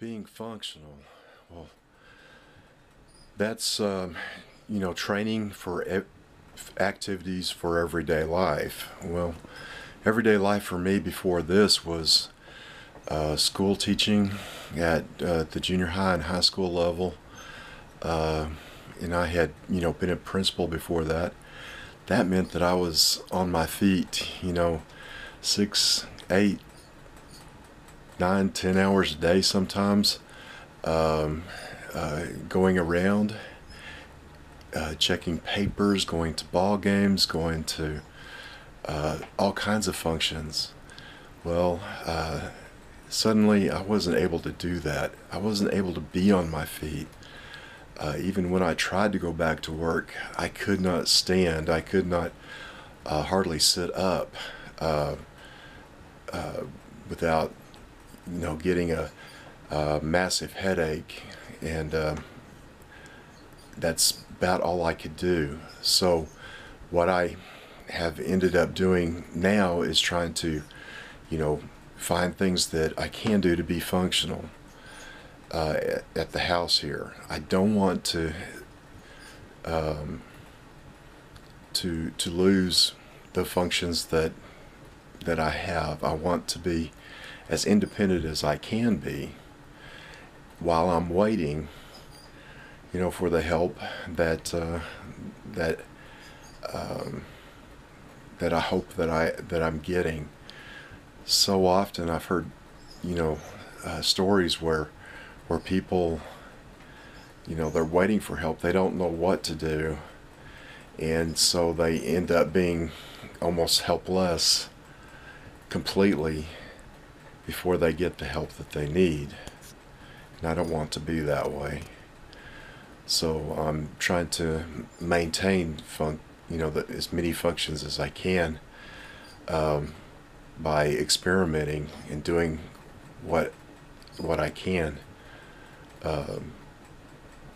Being functional, well, that's training for activities for everyday life. Well, everyday life for me before this was school teaching at the junior high and high school level, uh, and I had been a principal before that. That meant that I was on my feet, 6, 8, 9, 10 hours a day sometimes, um, going around, checking papers, going to ball games, going to all kinds of functions. Well, suddenly I wasn't able to do that. I wasn't able to be on my feet. Even when I tried to go back to work, I could not stand. I could not hardly sit up uh, uh, without, getting a massive headache, and that's about all I could do. So, what I have ended up doing now is trying to, you know, find things that I can do to be functional at the house here. I don't want um, to lose the functions that I have. I want to be as independent as I can be while I'm waiting, for the help that um, that I hope that I'm getting. So often I've heard, you know, stories where people, they're waiting for help. They don't know what to do, and so they end up being almost helpless completely before they get the help that they need. And I don't want to be that way. So I'm trying to maintain as many functions as I can, um, by experimenting and doing what I can, um,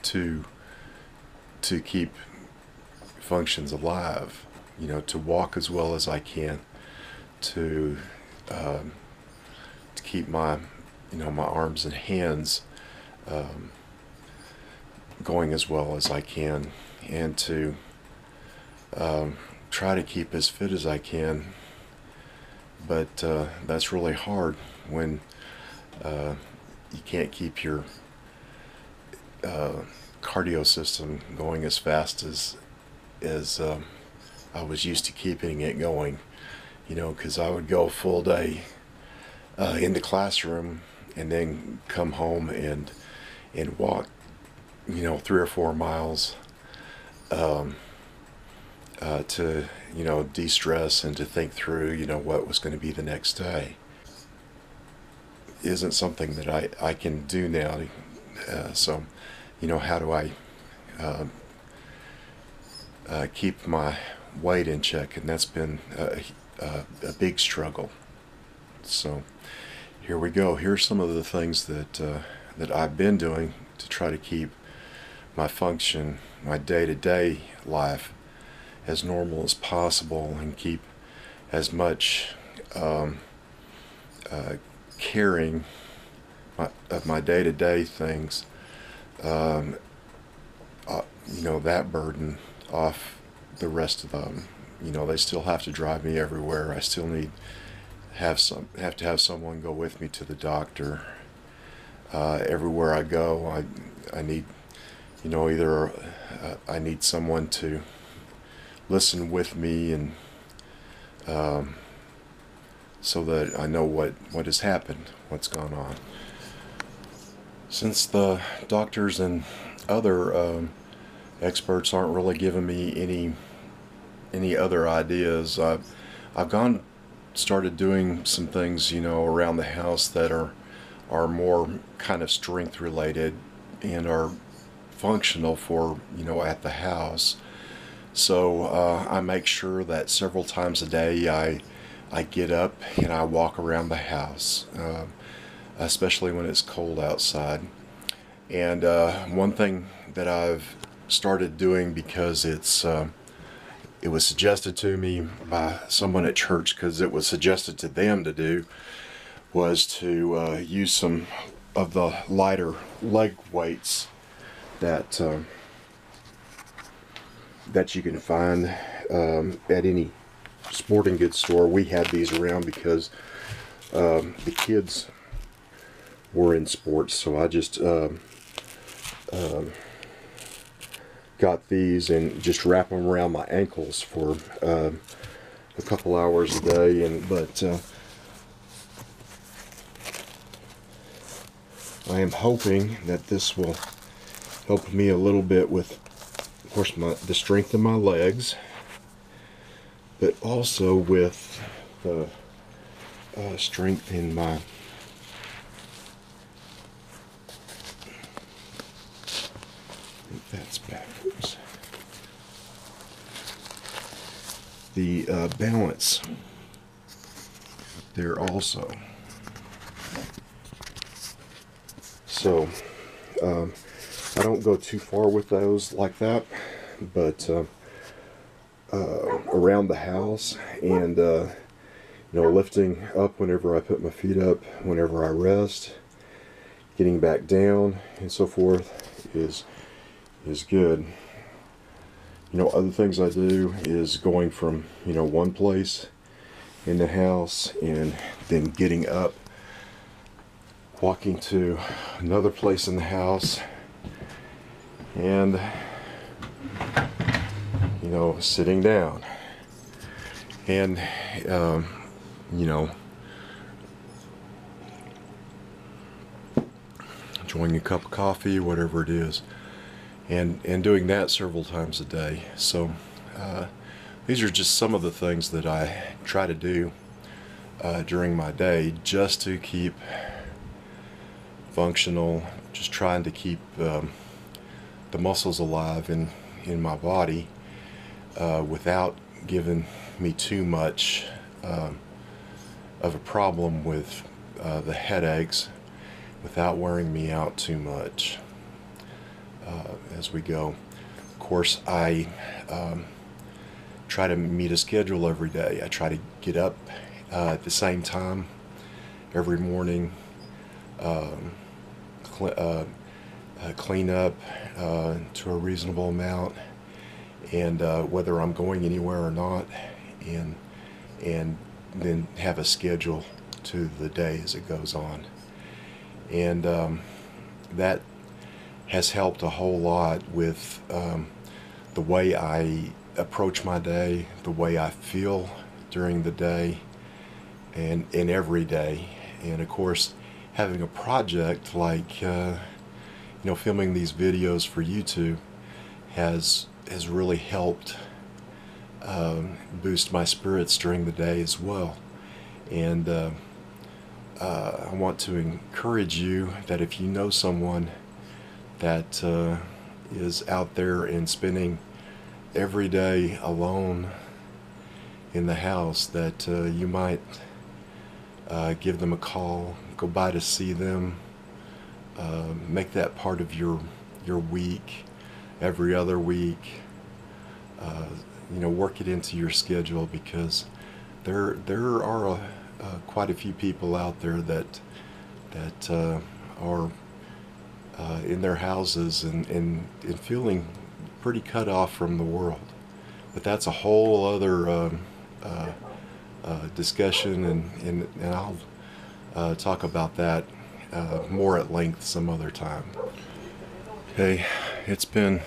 to keep functions alive. To walk as well as I can, to um, to keep my arms and hands um, going as well as I can, and to try to keep as fit as I can. But that's really hard when uh, you can't keep your uh, cardio system going as fast as I was used to keeping it going. Because I would go full day in the classroom and then come home and walk, 3 or 4 miles, um, to de-stress and to think through what was going to be the next day. Isn't something that I can do now. So how do I uh, keep my weight in check? And that's been a big struggle. So here we go. Here's some of the things that I've been doing to try to keep my function, my day-to-day life, as normal as possible, and keep as much uh, caring of my day-to-day things, um, that burden off the rest of them. They still have to drive me everywhere. I still have to have someone go with me to the doctor. Everywhere I go, I need, either I need someone to listen with me, and so that I know what has happened, what's gone on. Since the doctors and other experts aren't really giving me any other ideas, I've started doing some things, around the house that are more kind of strength related and are functional for, at the house. So I make sure that several times a day I get up and I walk around the house, especially when it's cold outside. And one thing that I've started doing, because it was suggested to me by someone at church, because it was suggested to them to do, was to use some of the lighter leg weights that that you can find at any sporting goods store. We had these around because the kids were in sports, so I just got these and just wrap them around my ankles for a couple hours a day. But I am hoping that this will help me a little bit with, of course, the strength of my legs, but also with the strength in my that's backwards. The balance there also. So I don't go too far with those like that, but around the house and you know, lifting up whenever I put my feet up, whenever I rest, getting back down and so forth is good. You know, other things I do is going from, you know, one place in the house and then getting up, walking to another place in the house, and you know, sitting down and you know, enjoying a cup of coffee, whatever it is, and doing that several times a day. So these are just some of the things that I try to do during my day just to keep functional, just trying to keep the muscles alive in my body without giving me too much of a problem with the headaches, without wearing me out too much as we go. Of course, I try to meet a schedule every day. I try to get up at the same time every morning, clean up to a reasonable amount, and whether I'm going anywhere or not, and then have a schedule to the day as it goes on. And that has helped a whole lot with the way I approach my day, the way I feel during the day, and every day. And of course, having a project like you know, filming these videos for YouTube has really helped boost my spirits during the day as well. And I want to encourage you that if you know someone that is out there and spending every day alone in the house, that you might give them a call, go by to see them, make that part of your week, every other week. You know, work it into your schedule, because there are quite a few people out there that are in their houses and feeling pretty cut off from the world. But that's a whole other discussion, and I'll talk about that more at length some other time. Hey, it's been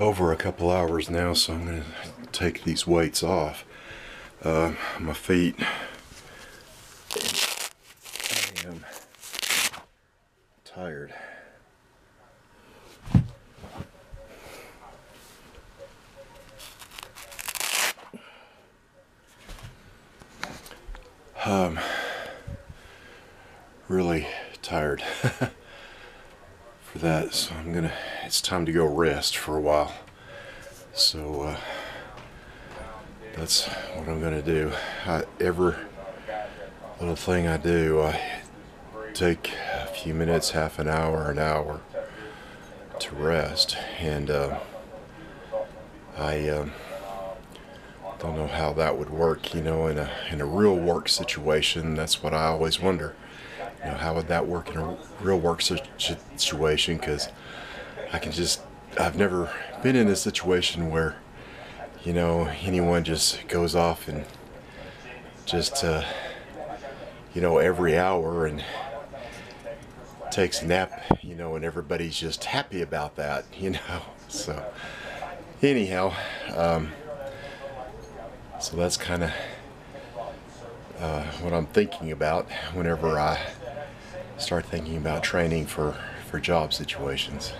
over a couple hours now, so I'm going to take these weights off. My feet, I am tired. Really tired for that, so it's time to go rest for a while. So that's what I'm gonna do. Every little thing I do, I take a few minutes, half an hour to rest, and I don't know how that would work, you know, in a real work situation. That's what I always wonder. You know, how would that work in a real work situation? Because I've never been in a situation where, you know, anyone just goes off and just, you know, every hour and takes a nap, you know, and everybody's just happy about that, you know. So anyhow, so that's kind of what I'm thinking about whenever I start thinking about training for job situations.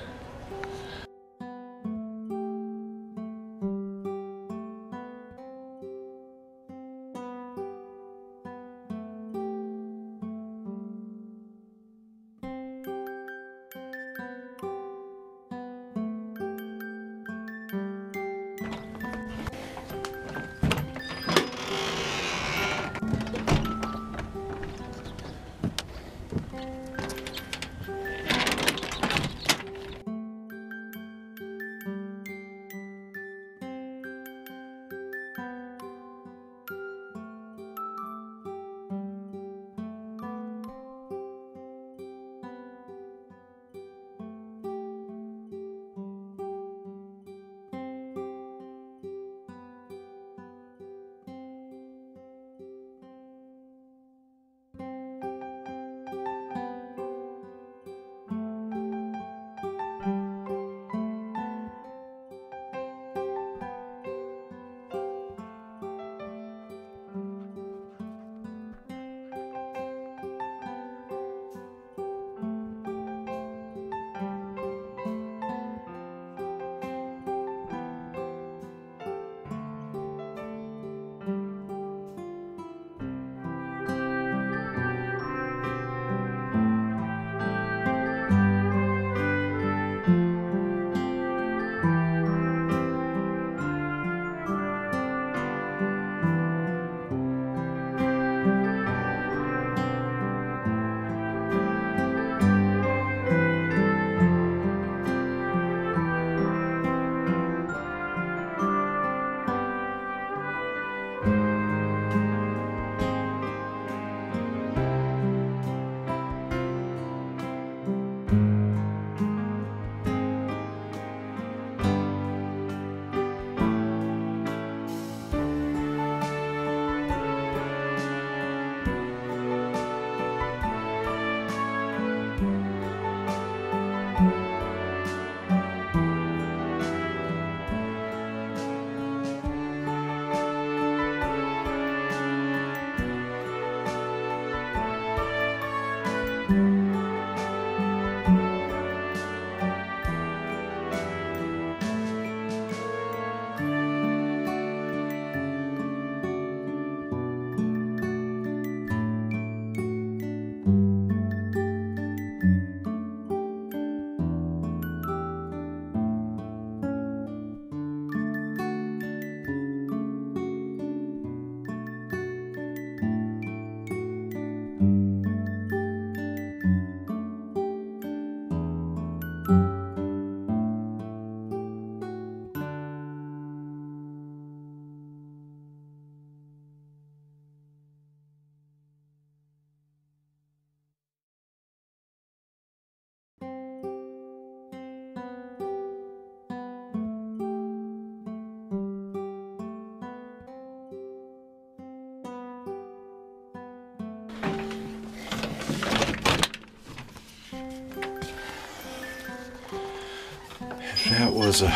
That was a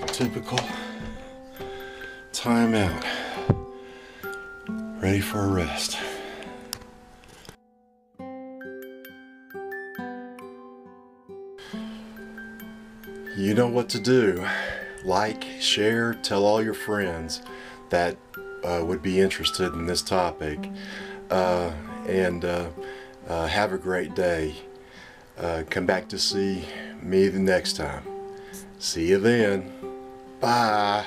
typical timeout. Ready for a rest. You know what to do. Like, share, tell all your friends that would be interested in this topic. And have a great day. Come back to see me the next time. See you then. Bye.